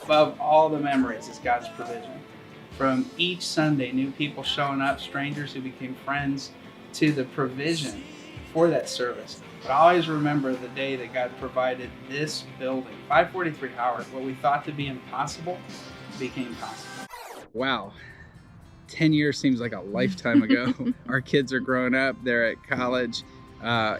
above all the memories is God's provision. From each Sunday, new people showing up, strangers who became friends, to the provision for that service. But I always remember the day that God provided this building, 543 Howard. What we thought to be impossible became possible. Wow. 10 years seems like a lifetime ago. Our kids are growing up. They're at college,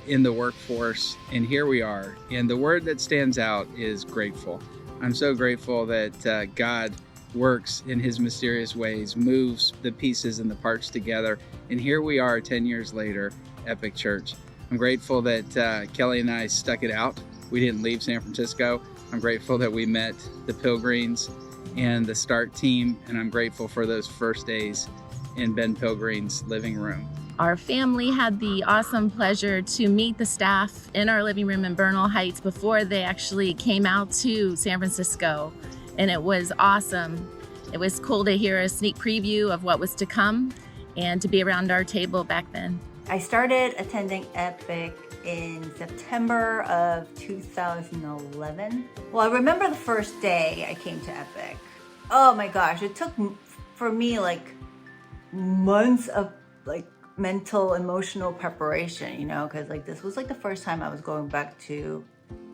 in the workforce, and here we are. And the word that stands out is grateful. I'm so grateful that God works in his mysterious ways, moves the pieces and the parts together. And here we are 10 years later, Epic Church. I'm grateful that Kelly and I stuck it out. We didn't leave San Francisco. I'm grateful that we met the Pilgreens and the Start team, and I'm grateful for those first days in Ben Pilgrim's living room. Our family had the awesome pleasure to meet the staff in our living room in Bernal Heights before they actually came out to San Francisco, and it was awesome. It was cool to hear a sneak preview of what was to come and to be around our table back then. I started attending Epic in September of 2011. Well, I remember the first day I came to Epic. Oh my gosh, it took for me like months of like mental, emotional preparation, you know, because like this was like the first time I was going back to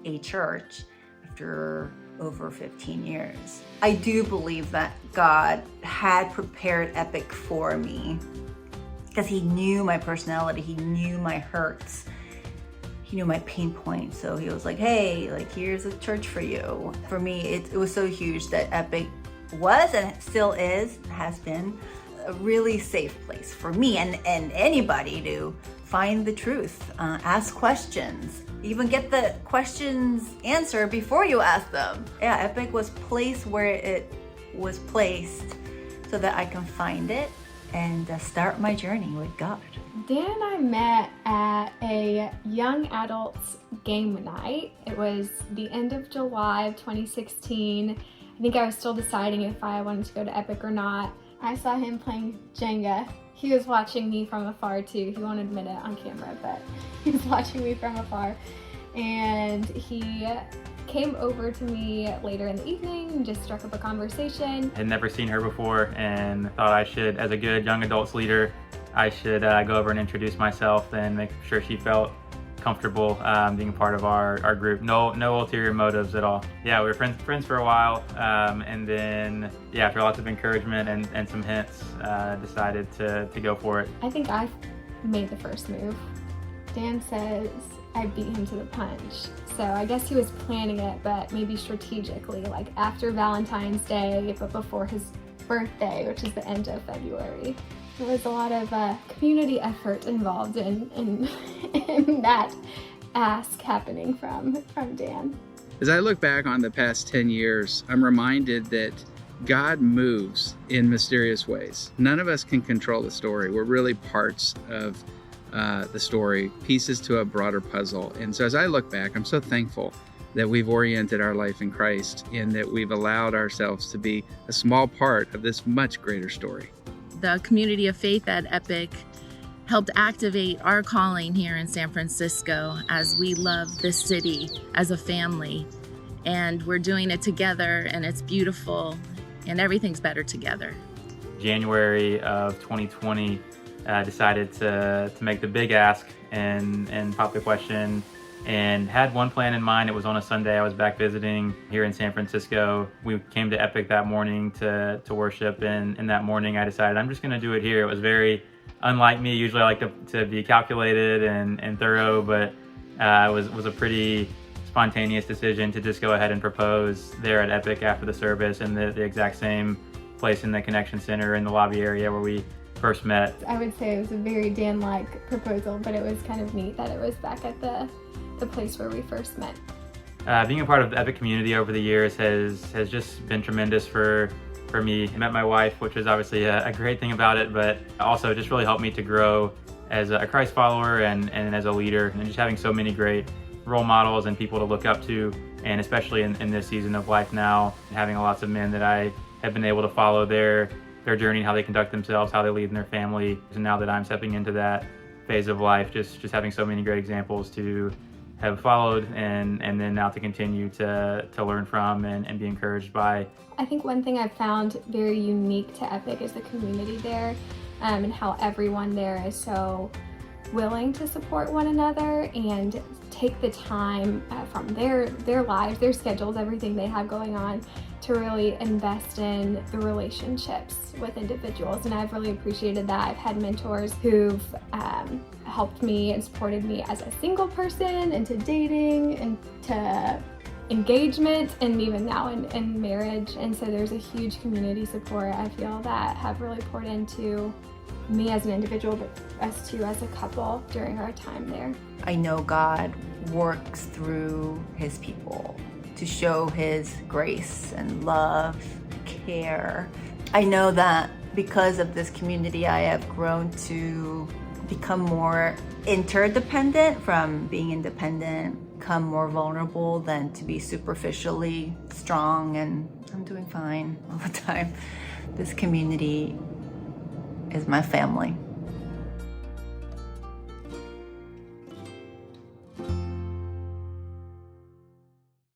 a church after over 15 years. I do believe that God had prepared Epic for me because he knew my personality, he knew my hurts, he knew my pain points. So he was like, hey, like here's a church for you. For me, it was so huge that Epic was and still is, has been a really safe place for me and anybody to find the truth, ask questions, even get the questions answered before you ask them. Yeah, Epic was placed where it was placed so that I can find it and start my journey with God. Dan and I met at a young adults game night. It was the end of July of 2016. I think I was still deciding if I wanted to go to Epic or not. I saw him playing Jenga. He was watching me from afar too. He won't admit it on camera, but he was watching me from afar. And he came over to me later in the evening and just struck up a conversation. Had never seen her before and thought I should, as a good young adults leader, I should go over and introduce myself and make sure she felt comfortable being a part of our group. No ulterior motives at all. Yeah, we were friends for a while, and then yeah, after lots of encouragement and some hints, decided to go for it. I think I made the first move. Dan says I beat him to the punch. So I guess he was planning it, but maybe strategically, like after Valentine's Day, but before his birthday, which is the end of February. There was a lot of community effort involved in that ask happening from Dan. As I look back on the past 10 years, I'm reminded that God moves in mysterious ways. None of us can control the story. We're really parts of the story, pieces to a broader puzzle. And so as I look back, I'm so thankful that we've oriented our life in Christ and that we've allowed ourselves to be a small part of this much greater story. The community of faith at Epic helped activate our calling here in San Francisco as we love this city as a family. And we're doing it together, and it's beautiful, and everything's better together. January of 2020, decided to make the big ask and pop the question, and had one plan in mind. It was on a Sunday. I was back visiting here in San Francisco. We came to Epic that morning to worship, and in that morning I decided I'm just going to do it here. It was very unlike me. Usually I like to be calculated and thorough, but it was a pretty spontaneous decision to just go ahead and propose there at Epic after the service in the exact same place in the Connection Center in the lobby area where we first met. I would say it was a very Dan-like proposal, but it was kind of neat that it was back at the place where we first met. Being a part of the Epic community over the years has just been tremendous for me. I met my wife, which is obviously a great thing about it, but also just really helped me to grow as a Christ follower and as a leader, and just having so many great role models and people to look up to, and especially in this season of life now, having lots of men that I have been able to follow their journey, how they conduct themselves, how they lead in their family. And now that I'm stepping into that phase of life, just having so many great examples to have followed, and then now to continue to learn from and be encouraged by. I think one thing I've found very unique to Epic is the community there, and how everyone there is so willing to support one another and take the time from their lives, their schedules, everything they have going on, to really invest in the relationships with individuals. And I've really appreciated that. I've had mentors who've helped me and supported me as a single person, into dating, and to engagement, and even now in marriage. And so there's a huge community support, I feel, that have really poured into me as an individual, but us too as a couple during our time there. I know God works through his people to show his grace and love, care. I know that because of this community, I have grown to become more interdependent from being independent, become more vulnerable than to be superficially strong, and I'm doing fine all the time. This community is my family.